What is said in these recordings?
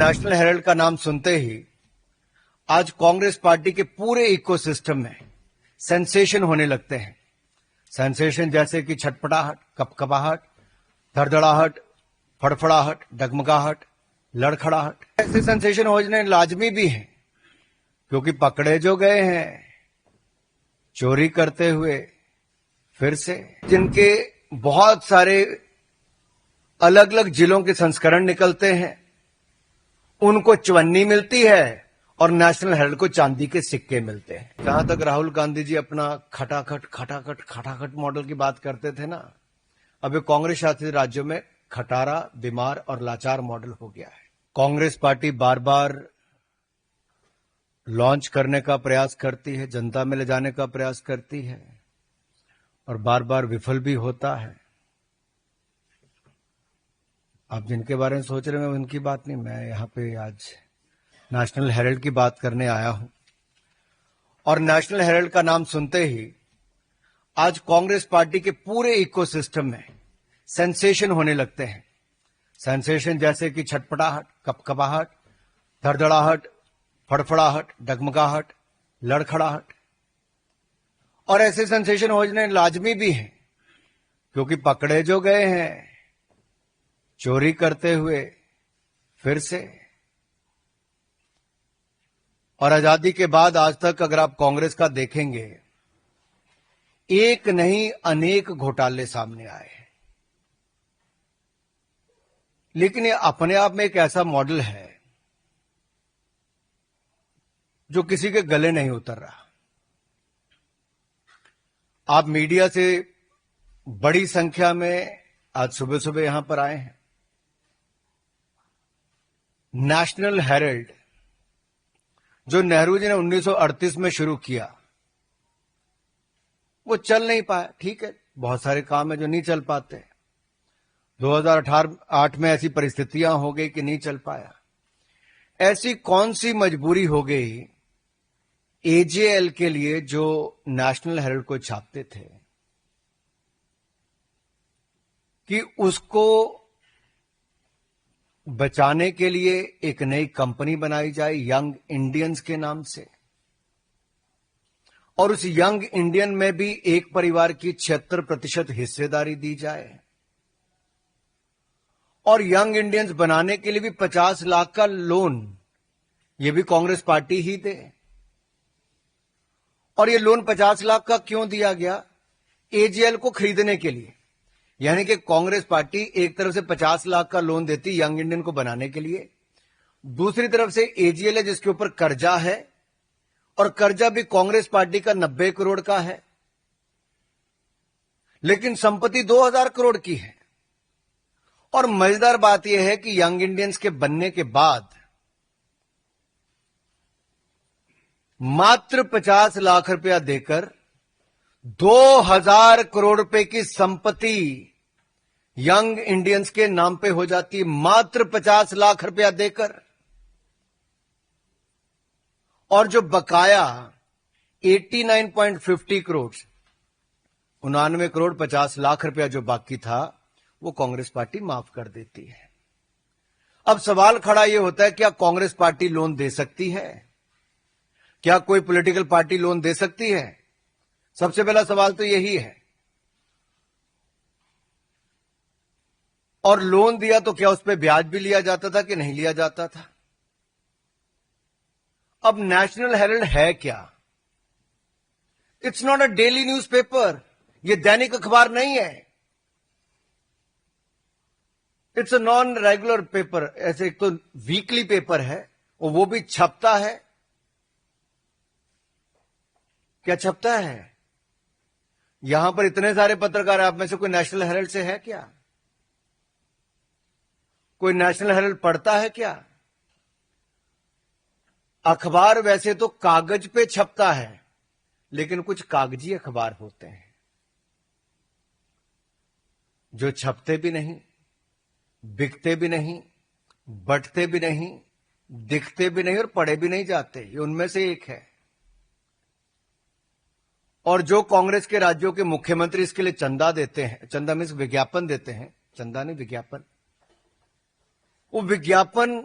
National Herald का नाम सुनते ही आज कांग्रेस पार्टी के पूरे इकोसिस्टम में सेंसेशन होने लगते हैं। सेंसेशन जैसे कि छटपटाहट, कपकपाहट, धड़धड़ाहट, फड़फड़ाहट, डगमगाहट, लड़खड़ाहट। ऐसे सेंसेशन होने लाजमी भी हैं क्योंकि पकड़े जो गए हैं चोरी करते हुए फिर से, जिनके बहुत सारे अलग अलग जिलों के संस्करण निकलते हैं, उनको चवन्नी मिलती है और नेशनल हेराल्ड को चांदी के सिक्के मिलते हैं। जहां तक राहुल गांधी जी अपना खटाखट मॉडल की बात करते थे ना, अब कांग्रेस शासित राज्यों में खटारा, बीमार और लाचार मॉडल हो गया है। कांग्रेस पार्टी बार बार लॉन्च करने का प्रयास करती है, जनता में ले जाने का प्रयास करती है और बार बार विफल भी होता है। आप जिनके बारे में सोच रहे हैं उनकी बात नहीं, मैं यहां पे आज नेशनल हेराल्ड की बात करने आया हूं। और नेशनल हेराल्ड का नाम सुनते ही आज कांग्रेस पार्टी के पूरे इकोसिस्टम में सेंसेशन होने लगते हैं। सेंसेशन जैसे कि छटपटाहट, कपकपाहट, धड़धड़ाहट, फड़फड़ाहट, डगमगाहट, लड़खड़ाहट। और ऐसे सेंसेशन होने लाजमी भी हैं क्योंकि पकड़े जो गए हैं चोरी करते हुए फिर से। और आजादी के बाद आज तक अगर आप कांग्रेस का देखेंगे, एक नहीं अनेक घोटाले सामने आए हैं, लेकिन ये अपने आप में एक ऐसा मॉडल है जो किसी के गले नहीं उतर रहा। आप मीडिया से बड़ी संख्या में आज सुबह सुबह यहां पर आए हैं। नेशनल हेराल्ड जो नेहरू जी ने 1938 में शुरू किया, वो चल नहीं पाया। ठीक है, बहुत सारे काम है जो नहीं चल पाते। 2008 में ऐसी परिस्थितियां हो गई कि नहीं चल पाया। ऐसी कौन सी मजबूरी हो गई एजेएल के लिए जो नेशनल हेराल्ड को छापते थे कि उसको बचाने के लिए एक नई कंपनी बनाई जाए यंग इंडियंस के नाम से, और उस यंग इंडियन में भी एक परिवार की 76% हिस्सेदारी दी जाए, और यंग इंडियंस बनाने के लिए भी 50 लाख का लोन ये भी कांग्रेस पार्टी ही दे। और ये लोन 50 लाख का क्यों दिया गया? एजेएल को खरीदने के लिए। यानी कि कांग्रेस पार्टी एक तरफ से 50 लाख का लोन देती यंग इंडियन को बनाने के लिए, दूसरी तरफ से एजेएल है जिसके ऊपर कर्जा है, और कर्जा भी कांग्रेस पार्टी का 90 करोड़ का है, लेकिन संपत्ति 2000 करोड़ की है। और मजेदार बात यह है कि यंग इंडियंस के बनने के बाद मात्र 50 लाख रुपया देकर 2000 करोड़ रुपए की संपत्ति यंग इंडियंस के नाम पे हो जाती है, मात्र 50 लाख रुपया देकर। और जो बकाया 89.50 करोड़, 99 करोड़ 50 लाख रुपया जो बाकी था, वो कांग्रेस पार्टी माफ कर देती है। अब सवाल खड़ा यह होता है, क्या कांग्रेस पार्टी लोन दे सकती है? क्या कोई पॉलिटिकल पार्टी लोन दे सकती है? सबसे पहला सवाल तो यही है। और लोन दिया तो क्या उस पर ब्याज भी लिया जाता था कि नहीं लिया जाता था? अब नेशनल हेराल्ड है क्या? It's not a daily newspaper, ये दैनिक अखबार नहीं है। It's a non regular paper. ऐसे एक तो वीकली पेपर है और वो भी छपता है। क्या छपता है? यहां पर इतने सारे पत्रकार, आप में से कोई नेशनल हेराल्ड से है क्या? कोई नेशनल हेराल्ड पढ़ता है क्या? अखबार वैसे तो कागज पे छपता है, लेकिन कुछ कागजी अखबार होते हैं जो छपते भी नहीं, बिकते भी नहीं, बंटते भी नहीं, दिखते भी नहीं और पढ़े भी नहीं जाते। ये उनमें से एक है। और जो कांग्रेस के राज्यों के मुख्यमंत्री इसके लिए चंदा देते हैं, चंदा मीन्स विज्ञापन देते हैं, चंदा नहीं विज्ञापन, वो विज्ञापन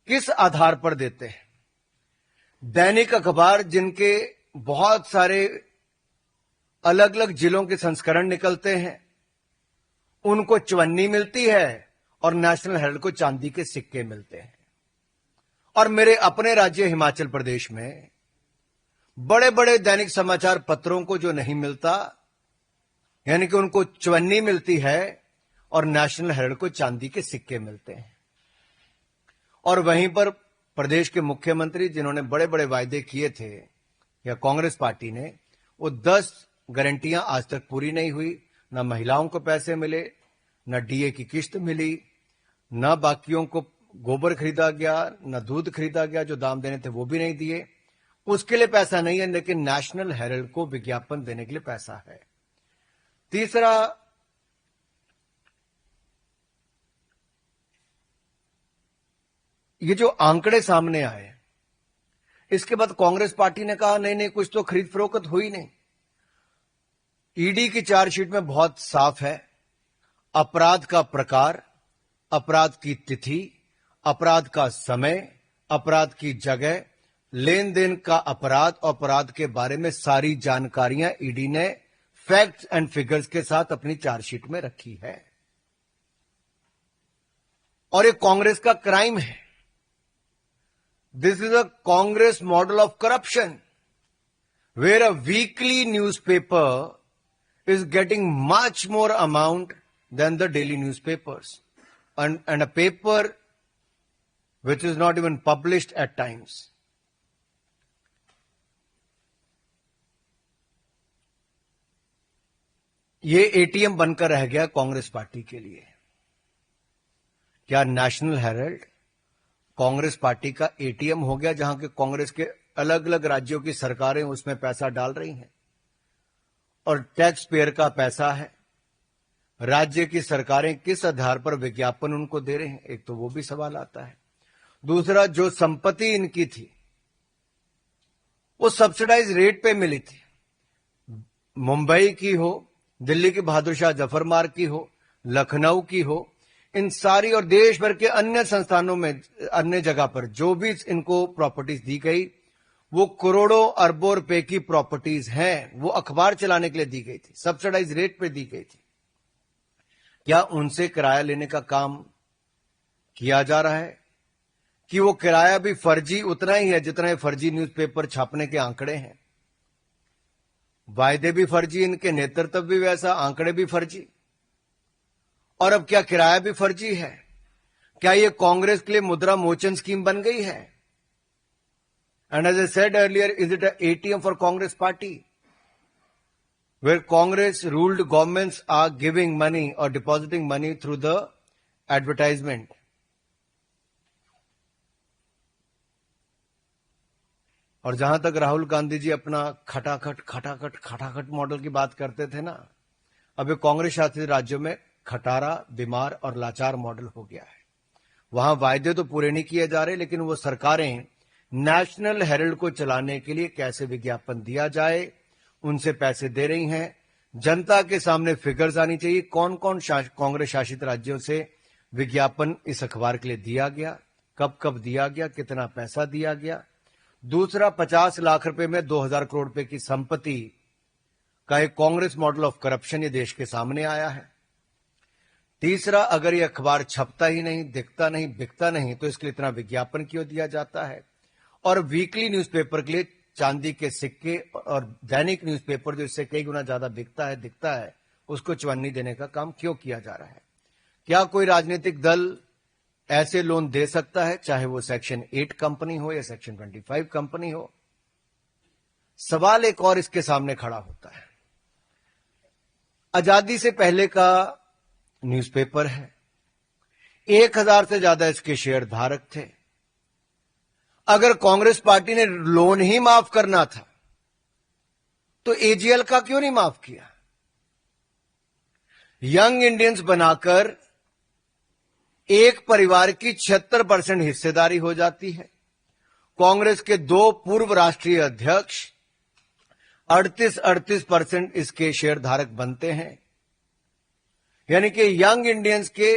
किस आधार पर देते हैं? दैनिक अखबार जिनके बहुत सारे अलग अलग जिलों के संस्करण निकलते हैं, उनको चवन्नी मिलती है और नेशनल हेराल्ड को चांदी के सिक्के मिलते हैं। और मेरे अपने राज्य हिमाचल प्रदेश में बड़े बड़े दैनिक समाचार पत्रों को जो नहीं मिलता, यानी कि उनको चवन्नी मिलती है और नेशनल हेराल्ड को चांदी के सिक्के मिलते हैं। और वहीं पर प्रदेश के मुख्यमंत्री जिन्होंने बड़े बड़े वायदे किए थे, या कांग्रेस पार्टी ने, वो 10 गारंटियां आज तक पूरी नहीं हुई। न महिलाओं को पैसे मिले, न डीए की किश्त मिली, न बाकियों को गोबर खरीदा गया, न दूध खरीदा गया, जो दाम देने थे वो भी नहीं दिए। उसके लिए पैसा नहीं है, लेकिन नेशनल हेराल्ड को विज्ञापन देने के लिए पैसा है। तीसरा, ये जो आंकड़े सामने आए, इसके बाद कांग्रेस पार्टी ने कहा नहीं नहीं, कुछ तो खरीद फरोख्त हुई नहीं। ईडी की चार्जशीट में बहुत साफ है, अपराध का प्रकार, अपराध की तिथि, अपराध का समय, अपराध की जगह, लेन देन का अपराध के बारे में सारी जानकारियां ईडी ने फैक्ट्स एंड फिगर्स के साथ अपनी चार्जशीट में रखी है। और ये कांग्रेस का क्राइम है। This is a Congress model of corruption, where a weekly newspaper is getting much more amount than the daily newspapers, and a paper which is not even published at times. ये ATM बनकर रह गया Congress party के लिए। क्या national Herald Congress party का ATM हो गया, जहां के कांग्रेस के अलग अलग राज्यों की सरकारें उसमें पैसा डाल रही हैं और टैक्स पेयर का पैसा है? राज्य की सरकारें किस आधार पर विज्ञापन उनको दे रहे हैं, एक तो वो भी सवाल आता है। दूसरा, जो संपत्ति इनकी थी वो सब्सिडाइज रेट पे मिली थी। मुंबई की हो, दिल्ली की बहादुर शाह जफर मार्ग की हो, लखनऊ की हो, इन सारी और देश भर के अन्य संस्थानों में, अन्य जगह पर जो भी इनको प्रॉपर्टीज दी गई, वो करोड़ों अरबों रुपए की प्रॉपर्टीज हैं। वो अखबार चलाने के लिए दी गई थी, सब्सिडाइज रेट पे दी गई थी। क्या उनसे किराया लेने का काम किया जा रहा है कि वो किराया भी फर्जी उतना ही है जितना फर्जी न्यूज़पेपर छापने के आंकड़े हैं? वायदे भी फर्जी, इनके नेतृत्व भी वैसा, आंकड़े भी फर्जी, और अब क्या किराया भी फर्जी है? क्या ये कांग्रेस के लिए मुद्रा मोचन स्कीम बन गई है? And as I said earlier, is it an ATM for Congress party, where Congress ruled governments are giving money or depositing money through the advertisement? और जहां तक राहुल गांधी जी अपना खटाखट मॉडल की बात करते थे ना, अब ये कांग्रेस शासित राज्यों में खटारा, बीमार और लाचार मॉडल हो गया है। वहां वायदे तो पूरे नहीं किए जा रहे, लेकिन वो सरकारें नेशनल हेराल्ड को चलाने के लिए कैसे विज्ञापन दिया जाए, उनसे पैसे दे रही हैं। जनता के सामने फिगर्स आनी चाहिए, कौन कौन कांग्रेस शासित राज्यों से विज्ञापन इस अखबार के लिए दिया गया, कब कब दिया गया, कितना पैसा दिया गया। दूसरा, 50 लाख रुपए में 2000 करोड़ रुपए की संपत्ति का एक कांग्रेस मॉडल ऑफ करप्शन ये देश के सामने आया है। तीसरा, अगर ये अखबार छपता ही नहीं, दिखता नहीं, बिकता नहीं, तो इसके लिए इतना विज्ञापन क्यों दिया जाता है? और वीकली न्यूज़पेपर के लिए चांदी के सिक्के, और दैनिक न्यूज़पेपर जो इससे कई गुना ज्यादा बिकता है, दिखता है, उसको चवन्नी देने का काम क्यों किया जा रहा है? क्या कोई राजनीतिक दल ऐसे लोन दे सकता है, चाहे वो सेक्शन 8 कंपनी हो या सेक्शन 25 कंपनी हो? सवाल एक और इसके सामने खड़ा होता है। आजादी से पहले का न्यूज़पेपर है, 1000 से ज्यादा इसके शेयर धारक थे। अगर कांग्रेस पार्टी ने लोन ही माफ करना था तो एजीएल का क्यों नहीं माफ किया? यंग इंडियंस बनाकर एक परिवार की 76% हिस्सेदारी हो जाती है। कांग्रेस के 2 पूर्व राष्ट्रीय अध्यक्ष 38% इसके शेयर धारक बनते हैं। यानी कि यंग इंडियंस के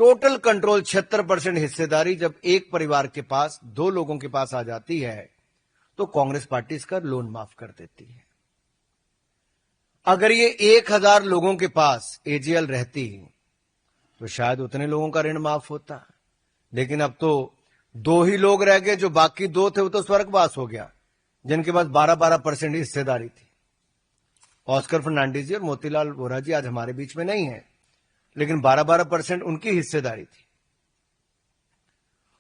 टोटल कंट्रोल 76% हिस्सेदारी जब एक परिवार के पास, दो लोगों के पास आ जाती है तो कांग्रेस पार्टी इसका लोन माफ कर देती है। अगर ये 1000 लोगों के पास एजीएल रहती तो शायद उतने लोगों का ऋण माफ होता, लेकिन अब तो 2 ही लोग रह गए, जो बाकी 2 थे वो तो स्वर्गवास हो गया, जिनके पास 12% हिस्सेदारी थी। ऑस्कर फर्नांडिस जी और मोतीलाल वोरा जी आज हमारे बीच में नहीं है, लेकिन 12% उनकी हिस्सेदारी थी।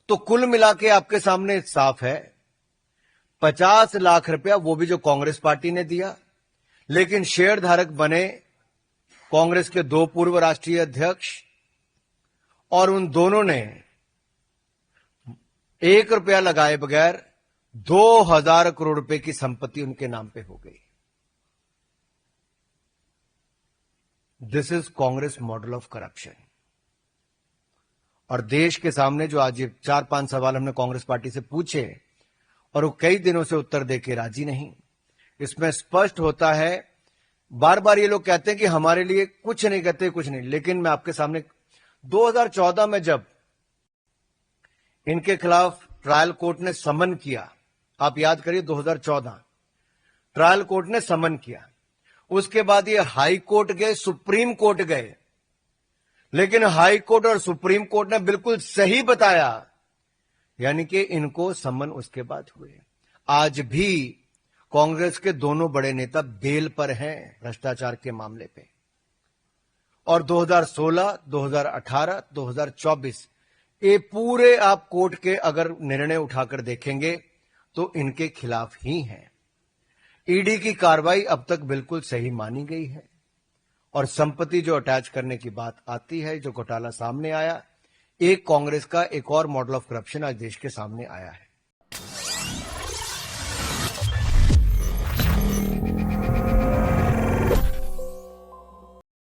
तो कुल मिला के आपके सामने साफ है, 50 लाख रुपया वो भी जो कांग्रेस पार्टी ने दिया, लेकिन शेयर धारक बने कांग्रेस के 2 पूर्व राष्ट्रीय अध्यक्ष, और उन दोनों ने 1 रुपया लगाए बगैर 2000 करोड़ रुपए की संपत्ति उनके नाम पे हो गई। This is Congress model of corruption. और देश के सामने जो आज ये 4-5 सवाल हमने कांग्रेस पार्टी से पूछे और वो कई दिनों से उत्तर देके राजी नहीं, इसमें स्पष्ट होता है। बार बार ये लोग कहते हैं कि हमारे लिए कुछ नहीं कहते, कुछ नहीं, लेकिन मैं आपके सामने 2014 में जब इनके खिलाफ ट्रायल कोर्ट ने समन किया, आप याद करिए 2014 ट्रायल कोर्ट ने समन किया, उसके बाद ये हाई कोर्ट गए, सुप्रीम कोर्ट गए, लेकिन हाई कोर्ट और सुप्रीम कोर्ट ने बिल्कुल सही बताया, यानी कि इनको समन उसके बाद हुए। आज भी कांग्रेस के दोनों बड़े नेता बेल पर हैं भ्रष्टाचार के मामले पे, और 2016, 2018, 2024 ये पूरे आप कोर्ट के अगर निर्णय उठाकर देखेंगे तो इनके खिलाफ ही हैं। ईडी की कार्रवाई अब तक बिल्कुल सही मानी गई है, और संपत्ति जो अटैच करने की बात आती है, जो घोटाला सामने आया, एक कांग्रेस का एक और मॉडल ऑफ करप्शन आज देश के सामने आया है।